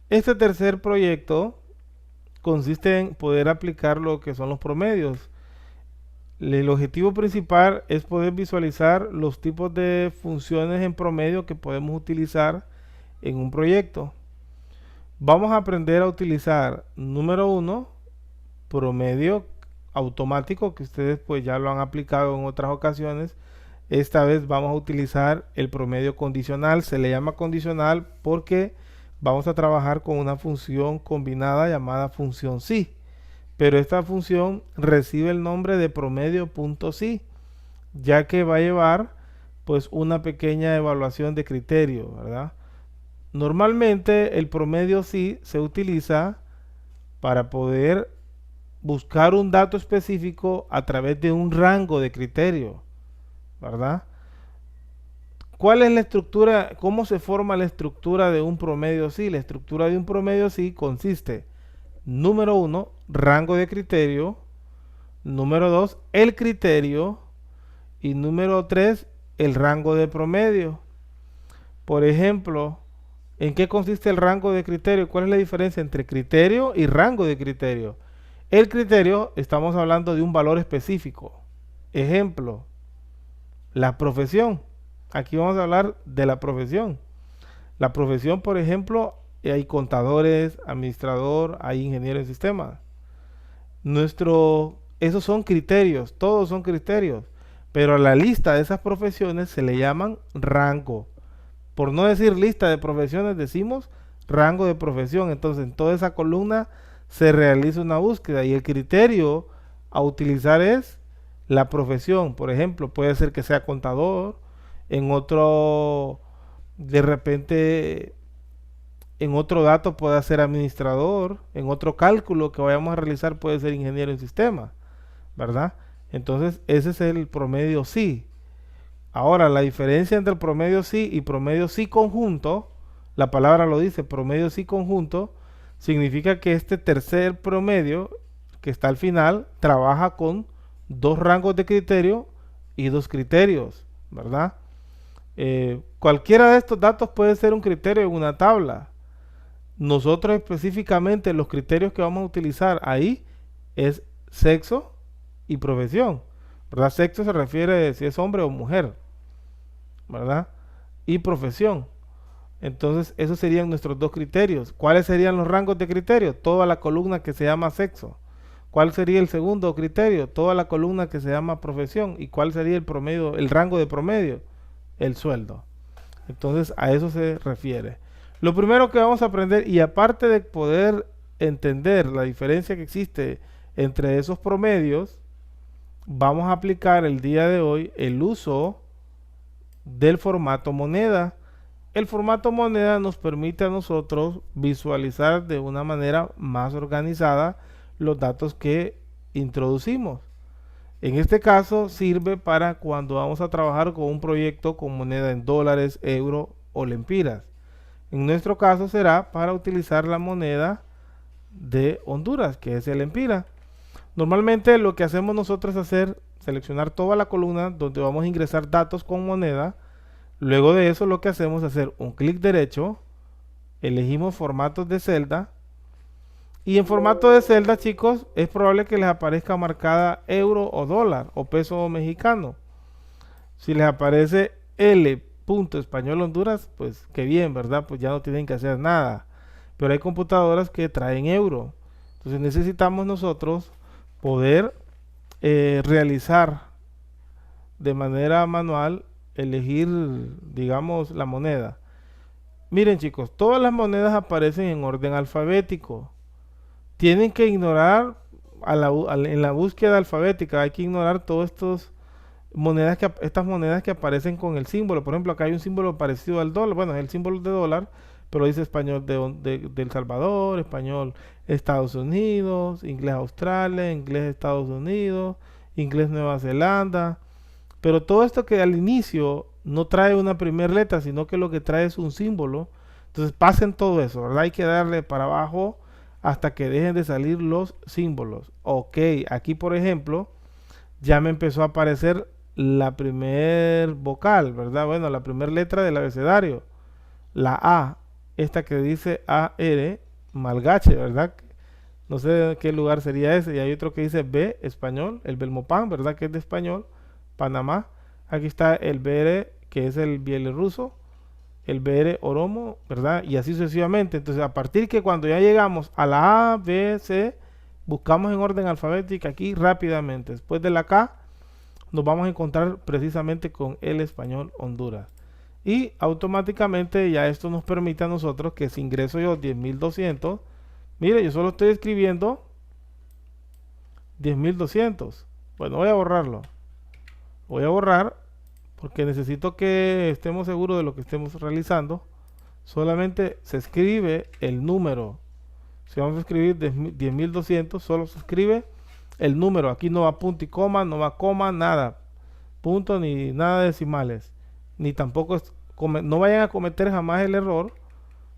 Este tercer proyecto consiste en poder aplicar lo que son los promedios. El objetivo principal es poder visualizar los tipos de funciones en promedio que podemos utilizar en un proyecto. Vamos a aprender a utilizar, número uno, promedio automático, que ustedes pues ya lo han aplicado en otras ocasiones. Esta vez vamos a utilizar el promedio condicional. Se le llama condicional porque vamos a trabajar con una función combinada llamada función sí. Pero esta función recibe el nombre de promedio.sí, ya que va a llevar pues una pequeña evaluación de criterio, ¿verdad? Normalmente el promedio sí se utiliza para poder buscar un dato específico a través de un rango de criterio, ¿verdad? ¿Cuál es la estructura? ¿Cómo se forma la estructura de un promedio sí? La estructura de un promedio sí consiste, número uno, rango de criterio, número dos, el criterio y número tres, el rango de promedio. Por ejemplo, ¿en qué consiste el rango de criterio? ¿Cuál es la diferencia entre criterio y rango de criterio? El criterio, estamos hablando de un valor específico. Ejemplo, la profesión. Aquí vamos a hablar de la profesión. La profesión, por ejemplo, hay contadores, administrador, hay ingeniero en sistemas. Esos son criterios, todos son criterios. Pero a la lista de esas profesiones se le llaman rango. Por no decir lista de profesiones, decimos rango de profesión. Entonces, en toda esa columna se realiza una búsqueda y el criterio a utilizar es la profesión. Por ejemplo, puede ser que sea contador, en otro, de repente, en otro dato puede ser administrador, en otro cálculo que vayamos a realizar puede ser ingeniero en sistemas, ¿verdad? Entonces, ese es el promedio sí. Ahora, la diferencia entre el promedio sí y promedio sí conjunto, la palabra lo dice, promedio sí conjunto, significa que este tercer promedio que está al final trabaja con dos rangos de criterio y dos criterios, ¿verdad? Cualquiera de estos datos puede ser un criterio en una tabla. Nosotros específicamente los criterios que vamos a utilizar ahí es sexo y profesión, ¿verdad? Sexo se refiere a si es hombre o mujer, ¿verdad? Y profesión. Entonces, esos serían nuestros dos criterios. ¿Cuáles serían los rangos de criterio? Toda la columna que se llama sexo. ¿Cuál sería el segundo criterio? Toda la columna que se llama profesión. ¿Y cuál sería el promedio, el rango de promedio? El sueldo. Entonces, a eso se refiere. Lo primero que vamos a aprender, y aparte de poder entender la diferencia que existe entre esos promedios, vamos a aplicar el día de hoy el uso del formato moneda. El formato moneda nos permite a nosotros visualizar de una manera más organizada los datos que introducimos. En este caso sirve para cuando vamos a trabajar con un proyecto con moneda en dólares, euro o lempiras. En nuestro caso será para utilizar la moneda de Honduras, que es el lempira. Normalmente lo que hacemos nosotros es seleccionar toda la columna donde vamos a ingresar datos con moneda. Luego de eso lo que hacemos es hacer un clic derecho, elegimos formatos de celda y en formato de celda, chicos, es probable que les aparezca marcada euro o dólar o peso mexicano. Si les aparece L. Español Honduras, pues qué bien, ¿verdad? Pues ya no tienen que hacer nada. Pero hay computadoras que traen euro. Entonces necesitamos nosotros poder realizar de manera manual, elegir, digamos, la moneda. Miren chicos, todas las monedas aparecen en orden alfabético. Tienen que ignorar en la búsqueda alfabética, hay que ignorar todas estas monedas que aparecen con el símbolo. Por ejemplo, acá hay un símbolo parecido al dólar. Bueno, es el símbolo de dólar, pero dice español de El Salvador, español Estados Unidos, inglés Australia, inglés Estados Unidos, inglés Nueva Zelanda. Pero todo esto que al inicio no trae una primera letra, sino que lo que trae es un símbolo. Entonces pasen todo eso, ¿verdad? Hay que darle para abajo hasta que dejen de salir los símbolos. Ok, aquí por ejemplo ya me empezó a aparecer la primer vocal, ¿verdad? Bueno, la primera letra del abecedario, la A. esta que dice AR, Malgache, ¿verdad? No sé de qué lugar sería ese. Y hay otro que dice B, español, el Belmopan, ¿verdad? Que es de español, Panamá. Aquí está el BR, que es el bielorruso, el BR Oromo, ¿verdad? Y así sucesivamente. Entonces, a partir que cuando ya llegamos a la A, B, C, buscamos en orden alfabética aquí rápidamente. Después de la K, nos vamos a encontrar precisamente con el español Honduras. Y automáticamente ya esto nos permite a nosotros que si ingreso yo 10.200, mire, yo solo estoy escribiendo 10.200. Bueno, voy a borrarlo. Voy a borrar porque necesito que estemos seguros de lo que estemos realizando. Solamente se escribe el número. Si vamos a escribir 10.200, solo se escribe el número. Aquí no va punto y coma, no va coma, nada. Punto ni nada de decimales. Ni tampoco no vayan a cometer jamás el error,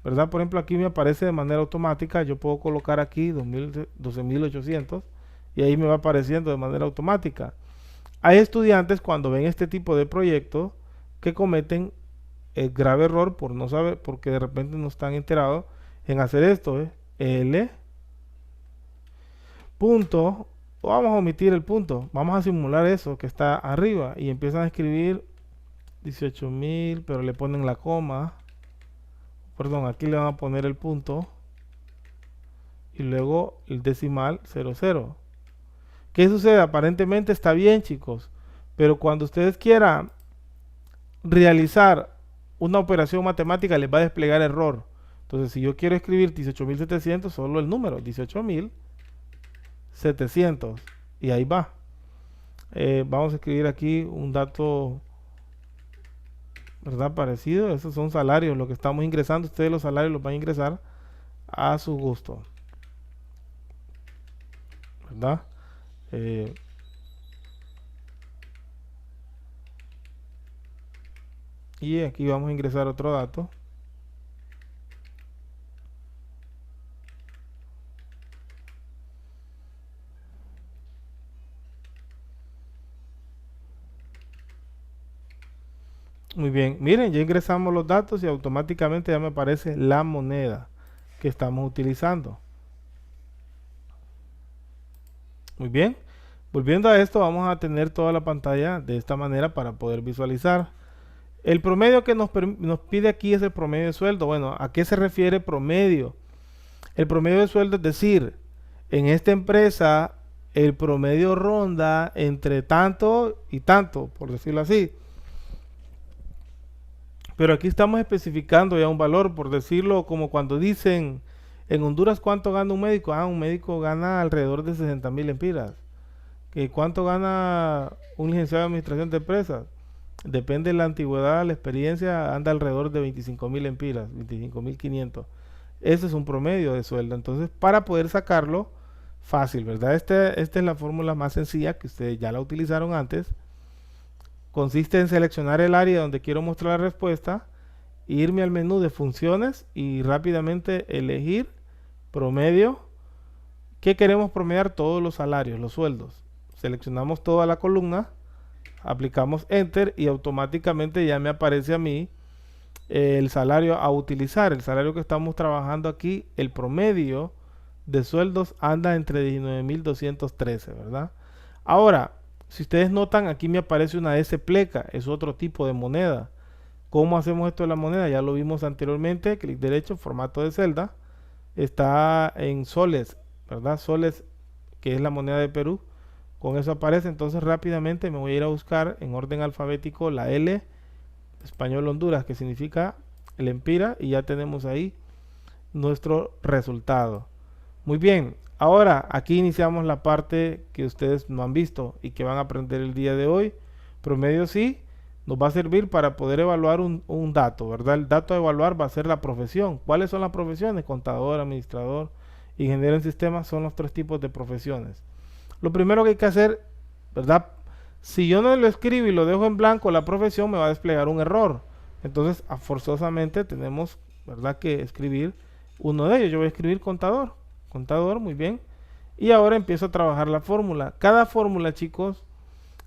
¿verdad? Por ejemplo, aquí me aparece de manera automática. Yo puedo colocar aquí 12.800 y ahí me va apareciendo de manera automática. Hay estudiantes cuando ven este tipo de proyectos que cometen el grave error por no saber, porque de repente no están enterados en hacer esto, L punto, o vamos a omitir el punto, vamos a simular eso que está arriba y empiezan a escribir 18.000, pero le ponen la coma, perdón, aquí le van a poner el punto y luego el decimal 00. ¿Qué sucede? Aparentemente está bien, chicos, pero cuando ustedes quieran realizar una operación matemática les va a desplegar error. Entonces, si yo quiero escribir 18.700, solo el número 18.700 y ahí va. Vamos a escribir aquí un dato, ¿verdad? Parecido. Esos son salarios, lo que estamos ingresando. Ustedes los salarios los van a ingresar a su gusto, ¿verdad? Y aquí vamos a ingresar otro dato. Muy bien, miren, ya ingresamos los datos y automáticamente ya me aparece la moneda que estamos utilizando. Muy bien, volviendo a esto, vamos a tener toda la pantalla de esta manera para poder visualizar. El promedio que nos pide aquí es el promedio de sueldo. Bueno, ¿a qué se refiere promedio? El promedio de sueldo es decir, en esta empresa el promedio ronda entre tanto y tanto, por decirlo así. Pero aquí estamos especificando ya un valor, por decirlo como cuando dicen en Honduras cuánto gana un médico. Un médico gana alrededor de 60.000 empiras. ¿Cuánto gana un licenciado de administración de empresas? Depende de la antigüedad, la experiencia, anda alrededor de 25.000 empiras, 25.500. Ese es un promedio de sueldo. Entonces, para poder sacarlo, fácil, ¿verdad? Esta es la fórmula más sencilla que ustedes ya la utilizaron antes. Consiste en seleccionar el área donde quiero mostrar la respuesta, irme al menú de funciones y rápidamente elegir promedio. ¿Qué queremos promediar? Todos los salarios, los sueldos. Seleccionamos toda la columna, aplicamos Enter y automáticamente ya me aparece a mí el salario a utilizar. El salario que estamos trabajando aquí, el promedio de sueldos anda entre 19.213, ¿verdad? Ahora, si ustedes notan, aquí me aparece una S pleca, es otro tipo de moneda. ¿Cómo hacemos esto de la moneda? Ya lo vimos anteriormente, clic derecho, formato de celda, está en soles, ¿verdad? Soles, que es la moneda de Perú, con eso aparece. Entonces rápidamente me voy a ir a buscar en orden alfabético la L, español Honduras, que significa el empira, y ya tenemos ahí nuestro resultado. Muy bien, ahora aquí iniciamos la parte que ustedes no han visto y que van a aprender el día de hoy. Promedio sí nos va a servir para poder evaluar un dato, ¿verdad? El dato a evaluar va a ser la profesión. ¿Cuáles son las profesiones? Contador, administrador, ingeniero en sistemas, son los 3 tipos de profesiones. Lo primero que hay que hacer, ¿verdad? Si yo no lo escribo y lo dejo en blanco, la profesión me va a desplegar un error. Entonces, forzosamente tenemos, ¿verdad?, que escribir uno de ellos. Yo voy a escribir contador. Contador, muy bien. Y ahora empiezo a trabajar la fórmula. Cada fórmula, chicos,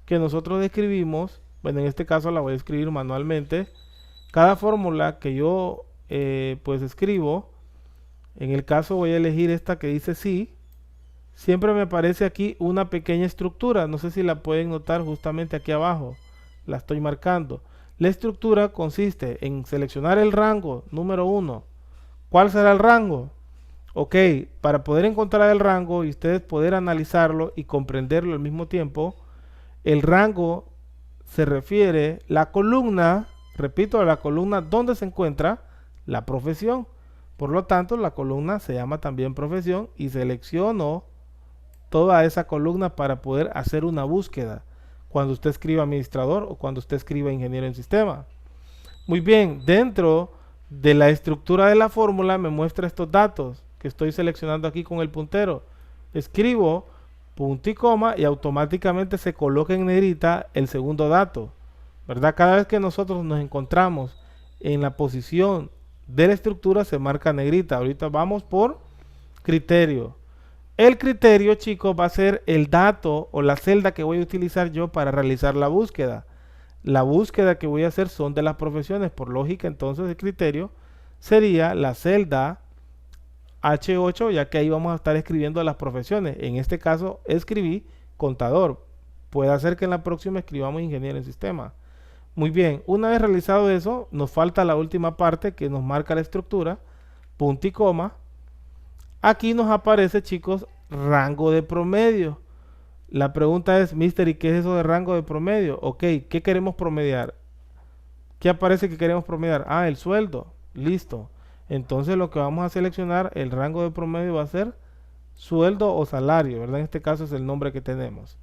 que nosotros escribimos, bueno, en este caso la voy a escribir manualmente. Cada fórmula que yo pues escribo, en el caso voy a elegir esta que dice sí, siempre me aparece aquí una pequeña estructura, no sé si la pueden notar justamente aquí abajo, la estoy marcando. La estructura consiste en seleccionar el rango número 1. ¿Cuál será el rango? Ok, para poder encontrar el rango y ustedes poder analizarlo y comprenderlo al mismo tiempo, el rango se refiere la columna, repito, a la columna donde se encuentra la profesión. Por lo tanto, la columna se llama también profesión y selecciono toda esa columna para poder hacer una búsqueda cuando usted escriba administrador o cuando usted escriba ingeniero en sistema. Muy bien, dentro de la estructura de la fórmula me muestra estos datos que estoy seleccionando aquí con el puntero. Escribo punto y coma y automáticamente se coloca en negrita el segundo dato, ¿verdad? Cada vez que nosotros nos encontramos en la posición de la estructura se marca negrita. Ahorita vamos por criterio. El criterio, chicos, va a ser el dato o la celda que voy a utilizar yo para realizar la búsqueda. La búsqueda que voy a hacer son de las profesiones. Por lógica, entonces el criterio sería la celda H8, ya que ahí vamos a estar escribiendo las profesiones. En este caso escribí contador. Puede ser que en la próxima escribamos ingeniero en sistema. Muy bien, una vez realizado eso, nos falta la última parte que nos marca la estructura, punto y coma. Aquí nos aparece, chicos, rango de promedio. La pregunta es, mister, ¿y qué es eso de rango de promedio? Ok, ¿qué queremos promediar? ¿Qué aparece que queremos promediar? Ah, el sueldo. Listo. Entonces lo que vamos a seleccionar, el rango de promedio va a ser sueldo o salario, ¿verdad? En este caso es el nombre que tenemos.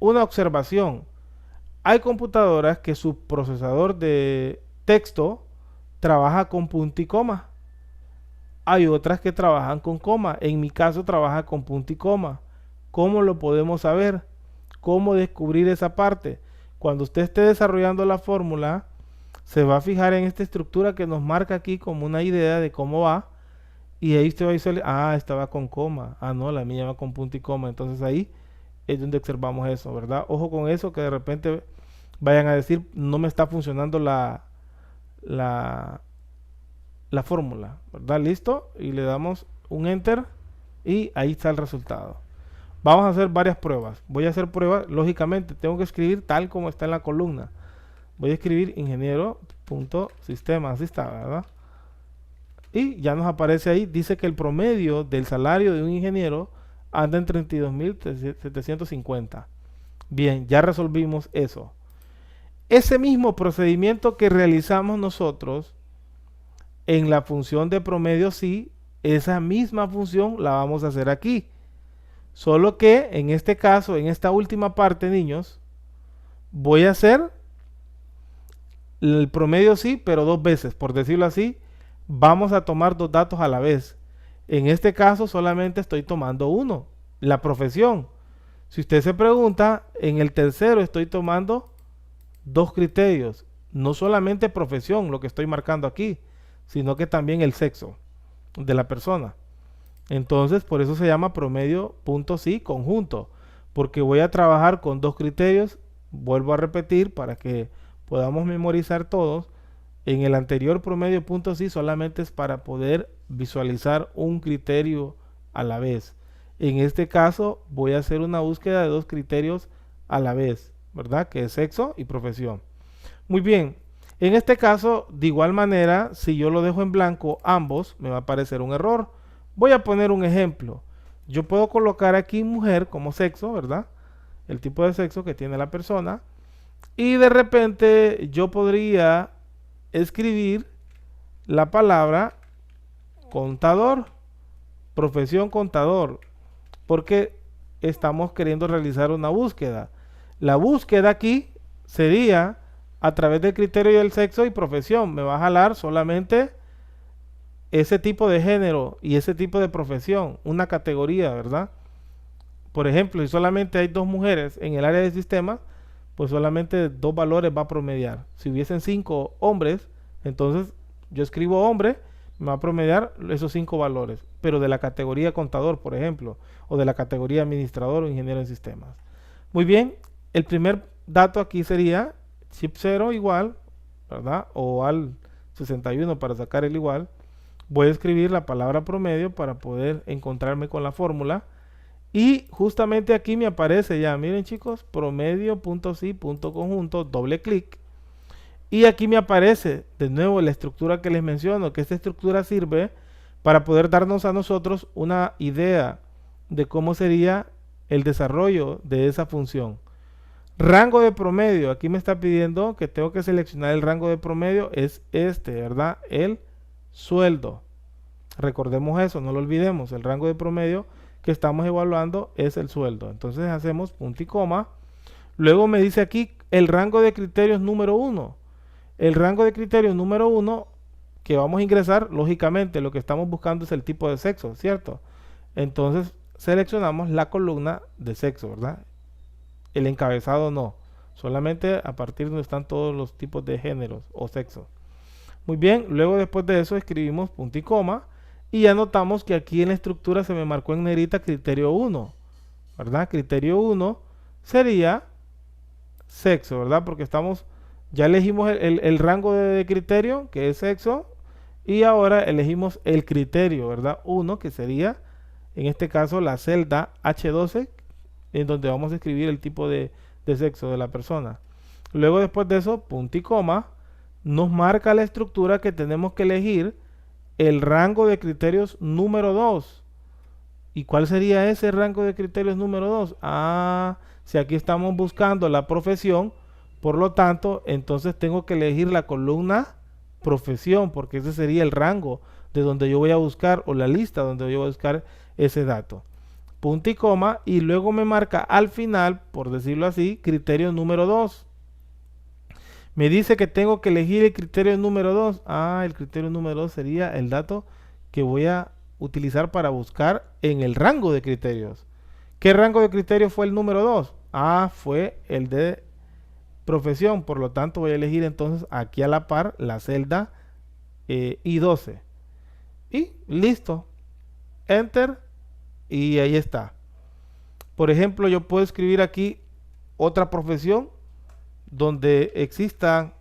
Una observación. Hay computadoras que su procesador de texto trabaja con punto y coma. Hay otras que trabajan con coma. En mi caso trabaja con punto y coma. ¿Cómo lo podemos saber? ¿Cómo descubrir esa parte? Cuando usted esté desarrollando la fórmula, se va a fijar en esta estructura que nos marca aquí como una idea de cómo va. Y ahí usted va a decirle, ah, esta va con coma. Ah, no, la mía va con punto y coma. Entonces ahí es donde observamos eso, ¿verdad? Ojo con eso, que de repente vayan a decir, no me está funcionando la fórmula, ¿verdad? Listo. Y le damos un enter y ahí está el resultado. Vamos a hacer varias pruebas. Voy a hacer pruebas, lógicamente, tengo que escribir tal como está en la columna. Voy a escribir ingeniero.sistema, así está, ¿verdad? Y ya nos aparece ahí, dice que el promedio del salario de un ingeniero anda en 32.750. Bien, ya resolvimos eso. Ese mismo procedimiento que realizamos nosotros en la función de promedio, sí, esa misma función la vamos a hacer aquí. Solo que en este caso, en esta última parte, niños, voy a hacer el promedio sí, pero dos veces, por decirlo así. Vamos a tomar dos datos a la vez. En este caso solamente estoy tomando uno, la profesión. Si usted se pregunta, en el tercero estoy tomando dos criterios. No solamente profesión, lo que estoy marcando aquí, sino que también el sexo de la persona. Entonces, por eso se llama promedio punto sí conjunto, porque voy a trabajar con dos criterios. Vuelvo a repetir para que podamos memorizar todos. En el anterior promedio punto sí solamente es para poder visualizar un criterio a la vez. En este caso voy a hacer una búsqueda de dos criterios a la vez, ¿verdad? Que es sexo y profesión. Muy bien, en este caso, de igual manera, si yo lo dejo en blanco ambos, me va a aparecer un error. Voy a poner un ejemplo. Yo puedo colocar aquí mujer como sexo, ¿verdad? El tipo de sexo que tiene la persona. Y de repente yo podría escribir la palabra contador, profesión contador, porque estamos queriendo realizar una búsqueda. La búsqueda aquí sería a través del criterio del sexo y profesión. Me va a jalar solamente ese tipo de género y ese tipo de profesión, una categoría, ¿verdad? Por ejemplo, si solamente hay dos mujeres en el área de sistemas, pues solamente dos valores va a promediar. Si hubiesen 5 hombres, entonces yo escribo hombre, me va a promediar esos 5 valores, pero de la categoría contador, por ejemplo, o de la categoría administrador o ingeniero en sistemas. Muy bien, el primer dato aquí sería chip 0 igual, ¿verdad? O al 61 para sacar el igual, voy a escribir la palabra promedio para poder encontrarme con la fórmula. Y justamente aquí me aparece ya, miren chicos, promedio.si.conjunto, doble clic. Y aquí me aparece de nuevo la estructura que les menciono, que esta estructura sirve para poder darnos a nosotros una idea de cómo sería el desarrollo de esa función. Rango de promedio, aquí me está pidiendo que tengo que seleccionar el rango de promedio, es este, ¿verdad? El sueldo. Recordemos eso, no lo olvidemos, el rango de promedio que estamos evaluando es el sueldo. Entonces hacemos punto y coma. Luego me dice aquí el rango de criterios número 1. El rango de criterios número 1 que vamos a ingresar, lógicamente lo que estamos buscando es el tipo de sexo, ¿cierto? Entonces seleccionamos la columna de sexo, ¿verdad? El encabezado no, solamente a partir de donde están todos los tipos de géneros o sexos. Muy bien, luego después de eso escribimos punto y coma y ya notamos que aquí en la estructura se me marcó en negrita criterio 1, ¿verdad? Criterio 1 sería sexo, ¿verdad? Porque ya elegimos el rango de criterio, que es sexo, y ahora elegimos el criterio, ¿verdad? 1, que sería, en este caso, la celda H12, en donde vamos a escribir el tipo de sexo de la persona. Luego, después de eso, punto y coma, nos marca la estructura que tenemos que elegir el rango de criterios número 2. ¿Y cuál sería ese rango de criterios número 2? Si aquí estamos buscando la profesión, por lo tanto, entonces tengo que elegir la columna profesión, porque ese sería el rango de donde yo voy a buscar, o la lista donde yo voy a buscar ese dato. Punto y coma, y luego me marca al final, por decirlo así, criterio número 2. Me dice que tengo que elegir el criterio número 2. El criterio número 2 sería el dato que voy a utilizar para buscar en el rango de criterios. ¿Qué rango de criterios fue el número 2? Fue el de profesión, por lo tanto voy a elegir entonces aquí a la par la celda I12 y listo, enter, y ahí está. Por ejemplo, yo puedo escribir aquí otra profesión donde exista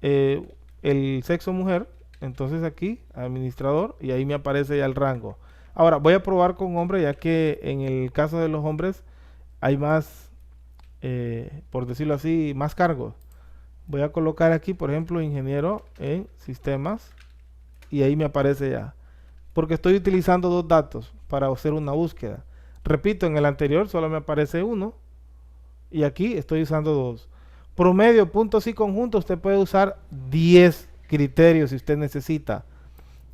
el sexo mujer, entonces aquí administrador, y ahí me aparece ya el rango. Ahora voy a probar con hombre, ya que en el caso de los hombres hay más, por decirlo así, más cargos. Voy a colocar aquí, por ejemplo, ingeniero en sistemas, y ahí me aparece ya, porque estoy utilizando dos datos para hacer una búsqueda. Repito, en el anterior solo me aparece uno, y aquí estoy usando dos. Promedio, puntos y conjuntos, usted puede usar 10 criterios si usted necesita,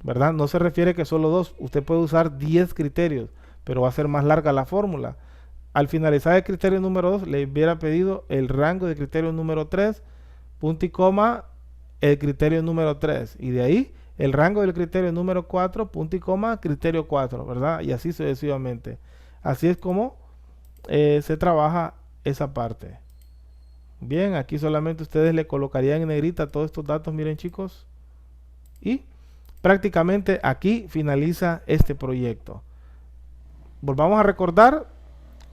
¿verdad? No se refiere que solo dos, usted puede usar 10 criterios, pero va a ser más larga la fórmula. Al finalizar el criterio número 2, le hubiera pedido el rango de criterio número 3, punto y coma, el criterio número 3. Y de ahí, el rango del criterio número 4, punto y coma, criterio 4, ¿verdad? Y así sucesivamente. Así es como se trabaja esa parte. Bien, aquí solamente ustedes le colocarían en negrita todos estos datos, miren chicos. Y prácticamente aquí finaliza este proyecto. Volvamos a recordar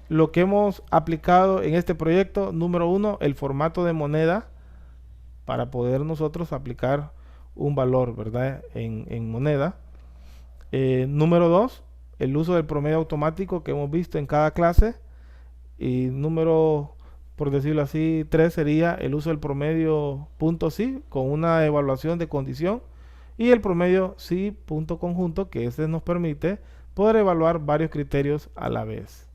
lo que hemos aplicado en este proyecto. Número 1, el formato de moneda para poder nosotros aplicar un valor, ¿verdad? En moneda. Número 2, el uso del promedio automático que hemos visto en cada clase. Y número, por decirlo así, 3 sería el uso del promedio punto sí con una evaluación de condición. Y el promedio sí punto conjunto, que este nos permite poder evaluar varios criterios a la vez.